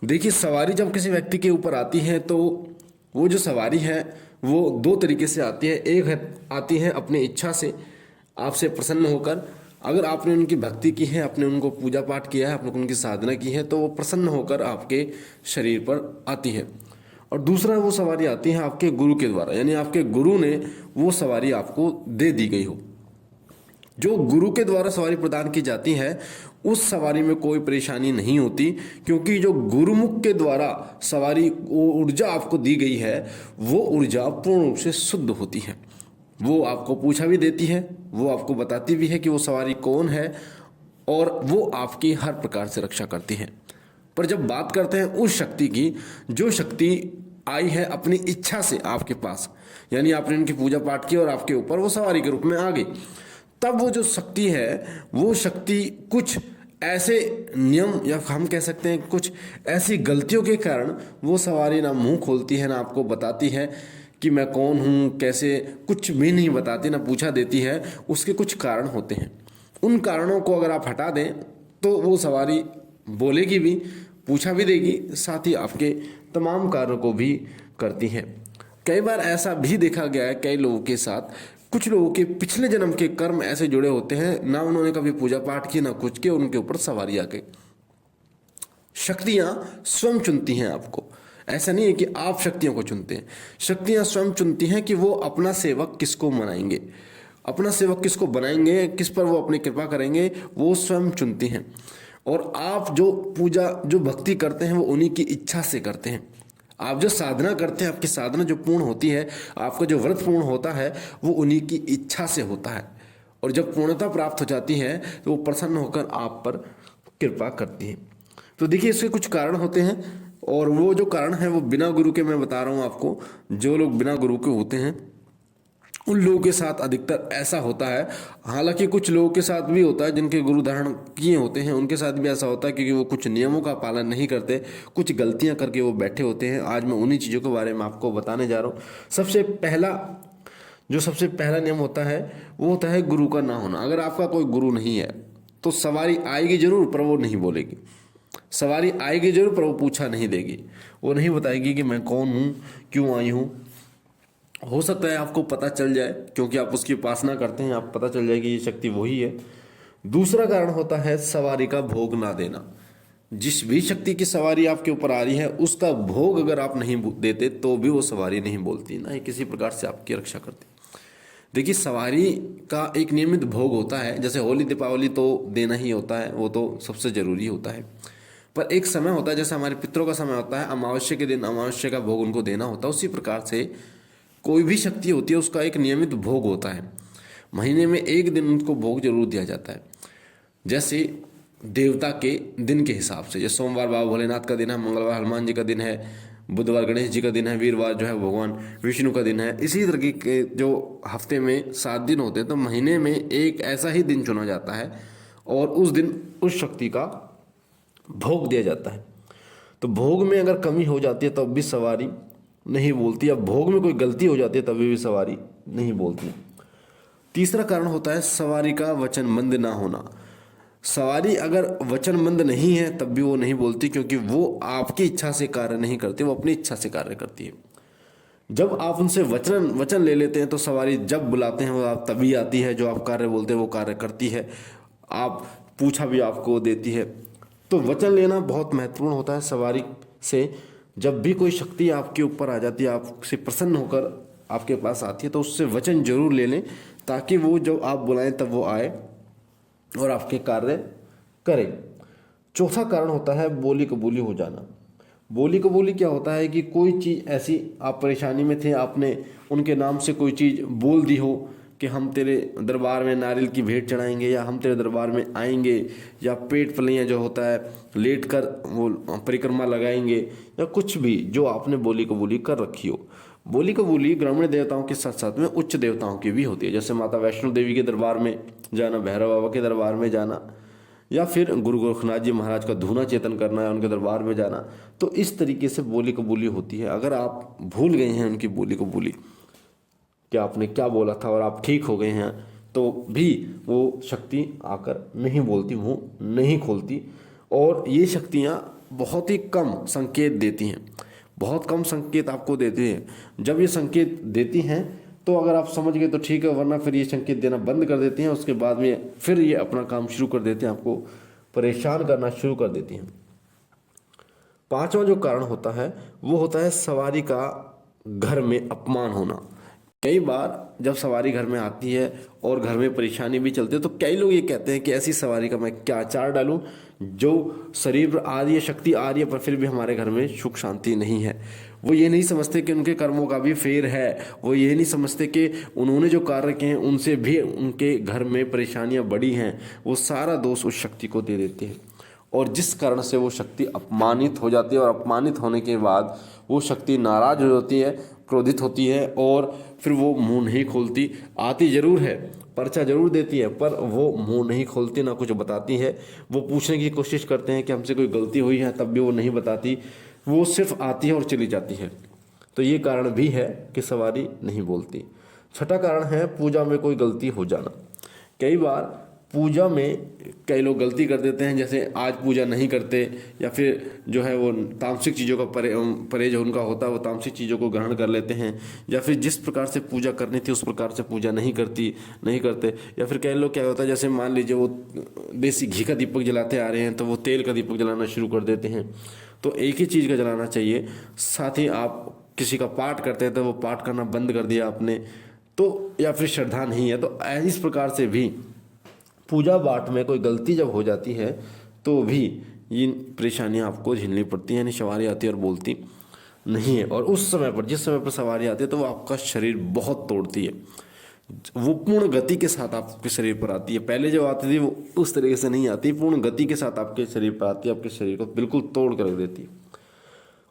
देखिए, सवारी जब किसी व्यक्ति के ऊपर आती है तो वो जो सवारी है वो दो तरीके से आती है। एक है आती है अपनी इच्छा से, आपसे प्रसन्न होकर। अगर आपने उनकी भक्ति की है, आपने उनको पूजा पाठ किया है, आपने उनकी साधना की है, तो वो प्रसन्न होकर आपके शरीर पर आती है। और दूसरा वो सवारी आती है आपके गुरु के द्वारा, यानी आपके गुरु ने वो सवारी आपको दे दी गई हो। जो गुरु के द्वारा सवारी प्रदान की जाती है उस सवारी में कोई परेशानी नहीं होती, क्योंकि जो गुरुमुख के द्वारा सवारी वो ऊर्जा आपको दी गई है वो ऊर्जा पूर्ण रूप से शुद्ध होती है। वो आपको पूछा भी देती है, वो आपको बताती भी है कि वो सवारी कौन है, और वो आपकी हर प्रकार से रक्षा करती है। पर जब बात करते हैं उस शक्ति की, जो शक्ति आई है अपनी इच्छा से आपके पास, यानी आपने उनकी पूजा पाठ की और आपके ऊपर वो सवारी के रूप में आ गई, तब वो जो शक्ति है वो शक्ति कुछ ऐसे नियम या हम कह सकते हैं कुछ ऐसी गलतियों के कारण वो सवारी ना मुंह खोलती है, ना आपको बताती है कि मैं कौन हूँ, कैसे, कुछ भी नहीं बताती, ना पूछा देती है। उसके कुछ कारण होते हैं। उन कारणों को अगर आप हटा दें तो वो सवारी बोलेगी भी, पूछा भी देगी, साथ ही आपके तमाम कार्यों को भी करती है। कई बार ऐसा भी देखा गया है कई लोगों के साथ, कुछ लोगों के पिछले जन्म के कर्म ऐसे जुड़े होते हैं, ना उन्होंने कभी पूजा पाठ की ना कुछ किया, उनके ऊपर सवारी आ गई। शक्तियां स्वयं चुनती हैं आपको, ऐसा नहीं है कि आप शक्तियों को चुनते हैं। शक्तियां स्वयं चुनती हैं कि वो अपना सेवक किसको मनाएंगे, अपना सेवक किसको बनाएंगे, किस पर वो अपनी कृपा करेंगे, वो स्वयं चुनती हैं। और आप जो पूजा जो भक्ति करते हैं वो उन्हीं की इच्छा से करते हैं। आप जो साधना करते हैं, आपकी साधना जो पूर्ण होती है, आपका जो व्रत पूर्ण होता है, वो उन्हीं की इच्छा से होता है। और जब पूर्णता प्राप्त हो जाती है तो वो प्रसन्न होकर आप पर कृपा करती है। तो देखिए, इसके कुछ कारण होते हैं, और वो जो कारण है वो बिना गुरु के मैं बता रहा हूँ आपको। जो लोग बिना गुरु के होते हैं उन लोगों के साथ अधिकतर ऐसा होता है। हालांकि कुछ लोगों के साथ भी होता है जिनके गुरु धारण किए होते हैं, उनके साथ भी ऐसा होता है, क्योंकि वो कुछ नियमों का पालन नहीं करते, कुछ गलतियां करके वो बैठे होते हैं। आज मैं उन्हीं चीज़ों के बारे में आपको बताने जा रहा हूँ। सबसे पहला नियम होता है वो होता है गुरु का ना होना। अगर आपका कोई गुरु नहीं है तो सवारी आएगी जरूर, पर वो नहीं बोलेगी। सवारी आएगी जरूर, पर वो पूछा नहीं देगी। वो नहीं बताएगी कि मैं कौन हूँ, क्यों आई हूँ। हो सकता है आपको पता चल जाए, क्योंकि आप उसकी उपासना करते हैं, आप पता चल जाए कि ये शक्ति वही है। दूसरा कारण होता है सवारी का भोग ना देना। जिस भी शक्ति की सवारी आपके ऊपर आ रही है उसका भोग अगर आप नहीं देते तो भी वो सवारी नहीं बोलती, ना ही किसी प्रकार से आपकी रक्षा करती। देखिए, सवारी का एक नियमित भोग होता है। जैसे होली दीपावली तो देना ही होता है, वो तो सबसे जरूरी होता है। पर एक समय होता है, जैसे हमारे पितरों का समय होता है, अमावस्या के दिन अमावस्या का भोग उनको देना होता है। उसी प्रकार से कोई भी शक्ति होती है उसका एक नियमित भोग होता है। महीने में एक दिन उनको भोग जरूर दिया जाता है। जैसे देवता के दिन के हिसाब से, जैसे सोमवार बाबा भोलेनाथ का दिन है, मंगलवार हनुमान जी का दिन है, बुधवार गणेश जी का दिन है, वीरवार जो है भगवान विष्णु का दिन है। इसी तरह के जो हफ्ते में 7 दिन होते हैं, तो महीने में एक ऐसा ही दिन चुना जाता है और उस दिन उस शक्ति का भोग दिया जाता है। तो भोग में अगर कमी हो जाती है तब भी सवारी नहीं बोलती, या भोग में कोई गलती हो जाती है तभी भी सवारी नहीं बोलती। तीसरा कारण होता है सवारी का वचनबंद ना होना। सवारी अगर वचनबंद नहीं है तब भी वो नहीं बोलती, क्योंकि वो आपकी इच्छा से कार्य नहीं करती, वो अपनी इच्छा से कार्य करती है। जब आप उनसे वचन ले लेते हैं तो सवारी जब बुलाते हैं वो आप तभी आती है। जो आप कार्य बोलते हैं वो कार्य करती है, आप पूछा भी आपको देती है। तो वचन लेना बहुत महत्वपूर्ण होता है सवारी से। जब भी कोई शक्ति आपके ऊपर आ जाती है, आपसे प्रसन्न होकर आपके पास आती है, तो उससे वचन जरूर ले लें, ताकि वो जब आप बुलाएं तब वो आए और आपके कार्य करे। चौथा कारण होता है बोली कबूली हो जाना। बोली कबूली क्या होता है कि कोई चीज़ ऐसी, आप परेशानी में थे, आपने उनके नाम से कोई चीज़ बोल दी हो कि हम तेरे दरबार में नारियल की भेंट चढ़ाएंगे, या हम तेरे दरबार में आएंगे, या पेट पलियाँ जो होता है लेट कर वो परिक्रमा लगाएंगे, या कुछ भी जो आपने बोली कबूली कर रखी हो। बोली कबूली ग्रामीण देवताओं के साथ साथ में उच्च देवताओं की भी होती है। जैसे माता वैष्णो देवी के दरबार में जाना, भैरव बाबा के दरबार में जाना, या फिर गुरु गोरखनाथ जी महाराज का धूना चेतन करना है, उनके दरबार में जाना। तो इस तरीके से बोली कबूली होती है। अगर आप भूल गए हैं उनकी बोली कबूली, कि आपने क्या बोला था, और आप ठीक हो गए हैं, तो भी वो शक्ति आकर नहीं बोलती, मुँह नहीं खोलती। और ये शक्तियाँ बहुत ही कम संकेत देती हैं, बहुत कम संकेत आपको देती हैं। जब ये संकेत देती हैं तो अगर आप समझ गए तो ठीक है, वरना फिर ये संकेत देना बंद कर देती हैं। उसके बाद में फिर ये अपना काम शुरू कर देते हैं, आपको परेशान करना शुरू कर देती हैं। पांचवा जो कारण होता है वो होता है सवारी का घर में अपमान होना। कई बार जब सवारी घर में आती है और घर में परेशानी भी चलती है तो कई लोग ये कहते हैं कि ऐसी सवारी का मैं क्या आचार डालूं जो शरीर पर आ रही है, शक्ति आ रही है, पर फिर भी हमारे घर में सुख शांति नहीं है। वो ये नहीं समझते कि उनके कर्मों का भी फेर है, वो ये नहीं समझते कि उन्होंने जो कार्य किए हैं उनसे भी उनके घर में परेशानियां बढ़ी हैं। वो सारा दोष उस शक्ति को दे देते हैं और जिस कारण से वो शक्ति अपमानित हो जाती है और अपमानित होने के बाद वो शक्ति नाराज हो जाती है, क्रोधित होती है और फिर वो मुंह नहीं खोलती। आती जरूर है, पर्चा जरूर देती है, पर वो मुंह नहीं खोलती, ना कुछ बताती है। वो पूछने की कोशिश करते हैं कि हमसे कोई गलती हुई है, तब भी वो नहीं बताती, वो सिर्फ आती है और चली जाती है। तो ये कारण भी है कि सवारी नहीं बोलती। छठा कारण है पूजा में कोई गलती हो जाना। कई बार पूजा में कई लोग गलती कर देते हैं, जैसे आज पूजा नहीं करते या फिर जो है वो तामसिक चीज़ों का परहेज उनका होता है, वो तामसिक चीज़ों को ग्रहण कर लेते हैं, या फिर जिस प्रकार से पूजा करनी थी उस प्रकार से पूजा नहीं करते। या फिर कई लोग क्या होता है, जैसे मान लीजिए वो देसी घी का दीपक जलाते आ रहे हैं तो वो तेल का दीपक जलाना शुरू कर देते हैं। तो एक ही चीज़ का जलाना चाहिए। साथ ही आप किसी का पाठ करते हैं तो वो पाठ करना बंद कर दिया आपने, तो या फिर श्रद्धा नहीं है। तो इस प्रकार से भी पूजा पाठ में कोई गलती जब हो जाती है तो भी ये परेशानियां आपको झेलनी पड़ती हैं। यानी सवारी आती है और बोलती नहीं है, और उस समय पर जिस समय पर सवारी आती है तो वो आपका शरीर बहुत तोड़ती है। वो पूर्ण गति के साथ आपके शरीर पर आती है। पहले जब आती थी वो उस तरीके से नहीं आती, पूर्ण गति के साथ आपके शरीर पर आती है, आपके शरीर को बिल्कुल तोड़ कर रख देती है।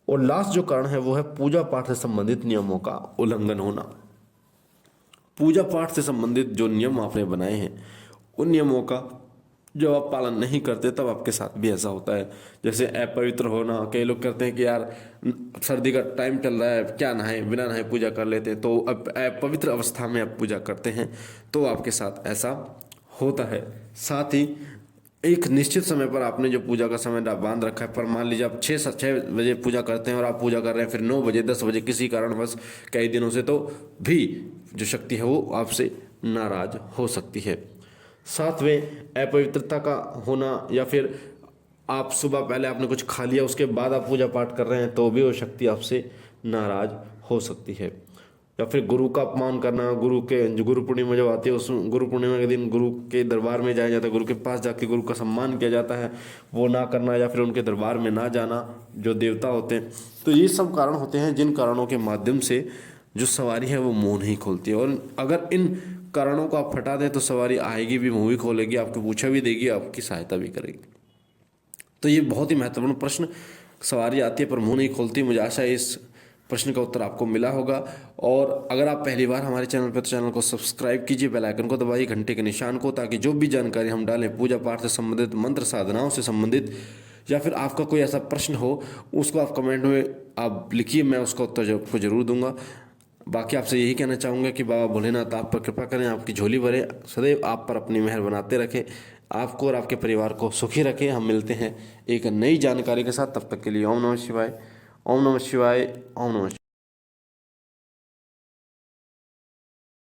और लास्ट जो कारण है वो है पूजा पाठ से संबंधित नियमों का उल्लंघन होना। पूजा पाठ से संबंधित जो नियम आपने बनाए हैं उन नियमों का जब आप पालन नहीं करते तब आपके साथ भी ऐसा होता है। जैसे अपवित्र होना, कई लोग करते हैं कि यार सर्दी का टाइम चल रहा है, क्या नहाए, बिना नहाए पूजा कर लेते हैं, तो अब अपवित्र अवस्था में आप पूजा करते हैं तो आपके साथ ऐसा होता है। साथ ही एक निश्चित समय पर आपने जो पूजा का समय बांध रखा है, पर मान लीजिए आप 6 बजे पूजा करते हैं और आप पूजा कर रहे हैं फिर 9 बजे 10 बजे किसी कारणवश कई दिनों से, तो भी जो शक्ति है वो आपसे नाराज हो सकती है। सातवें अपवित्रता का होना, या फिर आप सुबह पहले आपने कुछ खा लिया उसके बाद आप पूजा पाठ कर रहे हैं तो भी वो शक्ति आपसे नाराज हो सकती है। या फिर गुरु का अपमान करना, गुरु पूर्णिमा जब आती है उस गुरु पूर्णिमा के दिन गुरु के दरबार में जाया जाता है, गुरु के पास जाके गुरु का सम्मान किया जाता है, वो ना करना, या फिर उनके दरबार में ना जाना जो देवता होते हैं। तो ये सब कारण होते हैं जिन कारणों के माध्यम से जो सवारी है वो मुँह नहीं खोलती है। और अगर इन कारणों को आप हटा दें तो सवारी आएगी भी, मुँह भी खोलेगी, आपको पूछा भी देगी, आपकी सहायता भी करेगी। तो ये बहुत ही महत्वपूर्ण प्रश्न, सवारी आती है पर मुँह नहीं खोलती। मुझे आशा है इस प्रश्न का उत्तर आपको मिला होगा। और अगर आप पहली बार हमारे चैनल पर, तो चैनल को सब्सक्राइब कीजिए, बेल आइकन को दबाइए, घंटे के निशान को, ताकि जो भी जानकारी हम डालें पूजा पाठ से संबंधित, मंत्र साधनाओं से संबंधित, या फिर आपका कोई ऐसा प्रश्न हो उसको आप कमेंट में आप लिखिए, मैं उसका उत्तर आपको जरूर दूंगा। बाकी आपसे यही कहना चाहूँगा कि बाबा भोलेनाथ आप पर कृपा करें, आपकी झोली भरे, सदैव आप पर अपनी मेहर बनाते रखें, आपको और आपके परिवार को सुखी रखें। हम मिलते हैं एक नई जानकारी के साथ, तब तक के लिए ओम नमः शिवाय, ओम नमः शिवाय, ओम नमः शिवाय।